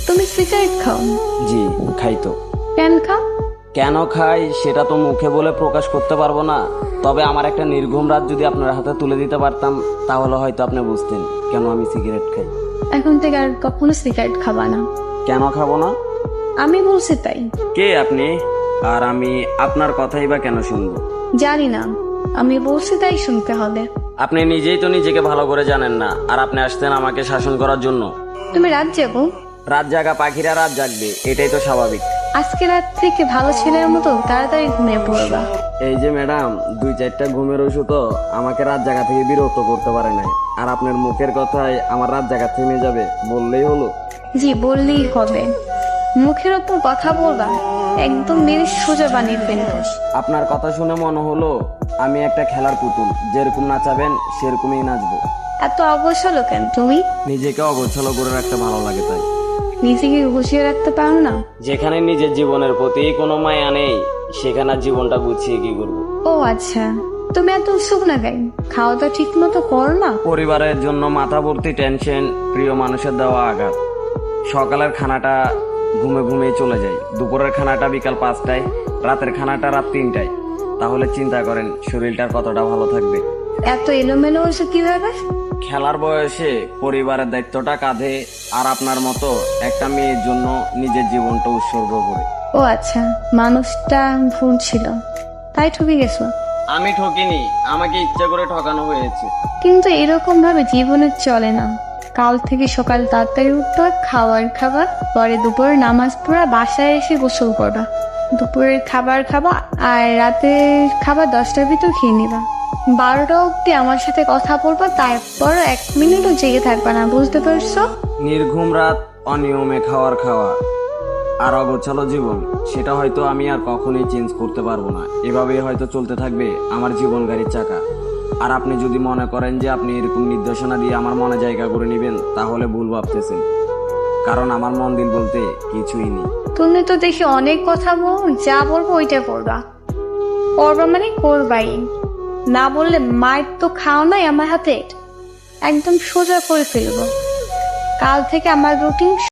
তুমি সিগারেট খাও? জি খাই তো। কেন খাও? কেন খাই সেটা তো মুখে বলে প্রকাশ করতে পারবো না, তবে আমার একটা নির্ঘুম রাত যদি আপনার হাতে তুলে দিতে পারতাম তাহলে হয়তো আপনি বুঝতেন কেন আমি সিগারেট খাই। এখন থেকে আর কখনো সিগারেট খাবা না। কেন খাবো না? আমি বলছি তাই। কে আপনি? আর আমি আপনার কথাই বা কেন শুনবো? জানি না, আমি বলছি তাই শুনতে হবে। আপনি নিজেই তো নিজেকে ভালো করে জানেন না, আর আপনি আসতেন আমাকে শাসন করার জন্য। তুমি রাত যাবো? রাত জাগা পাখিরা রাত জাগবে, এটাই তো স্বাভাবিক। আজকে রাত থেকে ভালো ছেলের মতো তাড়াতাড়ি ঘুমিয়ে পড়বা। এই যে ম্যাডাম, 2-4টা ঘুমের ওষুধও আমাকে রাত জাগা থেকে বিরক্ত করতে পারে নাই, আর আপনার মুখের কথায় আমার রাত জাগা থেমে যাবে বললেই হলো। জি বললেই হবে। মুখের ওপর কথা বলবা, একদম মেরে সোজা বানিয়ে ফেলবো। আপনার কথা শুনে মনে হলো আমি একটা খেলার পুতুল, যেরকম নাচাবেন সেরকমই নাচবো। এত অবসল কেন তুমি? নিজেকে অগোছালো করে রাখতে ভালো লাগে তাই। নিজেকে গুছিয়ে রাখতে পারো না? যেখানে নিজের জীবনের প্রতি কোনো মায়া নেই সেখানে আর জীবনটা গুছিয়ে কি করবো? ও আচ্ছা, তুমি এত উৎসুক না কেন? খাওয়া দাওয়া ঠিক মতো করো না? পরিবারের জন্য মাথা ভর্তি টেনশন, প্রিয় মানুষের দেওয়া আঘাত। সকালের খানাটা ঘুমে ঘুমিয়ে চলে যায়, দুপুরের খানাটা বিকাল 5টায়, রাতের খানাটা রাত 3টায়। তাহলে চিন্তা করেন শরীরটার কতটা ভালো থাকবে। এত এলোমেলো হয়েছে কিভাবে? খেলার বয়সে পরিবারের দায়িত্বটা কাঁধে, আর আপনার মতো একটা মেয়ের জন্য নিজের জীবনটা উৎসর্গ করে। ও আচ্ছা, মানুষটা ভুল ছিল তাই ঠকে গেছো? আমি ঠকিনি, আমাকে ইচ্ছা করে ঠকানো হয়েছে। কিন্তু এরকম ভাবে জীবনে চলে না। কাল থেকে সকাল তাড়াতাড়ি উঠবা, খাবার পরে দুপুরের নামাজ পড়া, বাসায় এসে গোসল করবা, দুপুরের খাবার খাবা, আর রাতের খাবার 10টার ভিতর খেয়ে নিবা। 12টা অব্দি আমার সাথে কথা বলবা, তারপর 1 মিনিটও জেগে থাকবা না, বুঝতে পারছো? নির্ঘুম রাত, অনিয়মে খাওয়া আর অগোছালো জীবন, সেটা হয়তো আমি আর কখনোই চেঞ্জ করতে পারবো না। এভাবেই হয়তো চলতে থাকবে আমার জীবন গাড়ির চাকা। আর আপনি যদি মনে করেন যে আপনি এরকম নির্দেশনা দিয়ে আমার মনে জায়গা করে নেবেন তাহলে ভুল ভাবতেছেন, কারণ আমার মন দিল বলতে কিছুই নেই। তুমি তো দেখি অনেক কথা বল, যা বলবো ওইটা করবা। করবা মানে করবাই, না বললে মায়ের তো খাও নাই আমার হাতে, একদম সোজা করে ফেলবো। কাল থেকে আমার রুটিন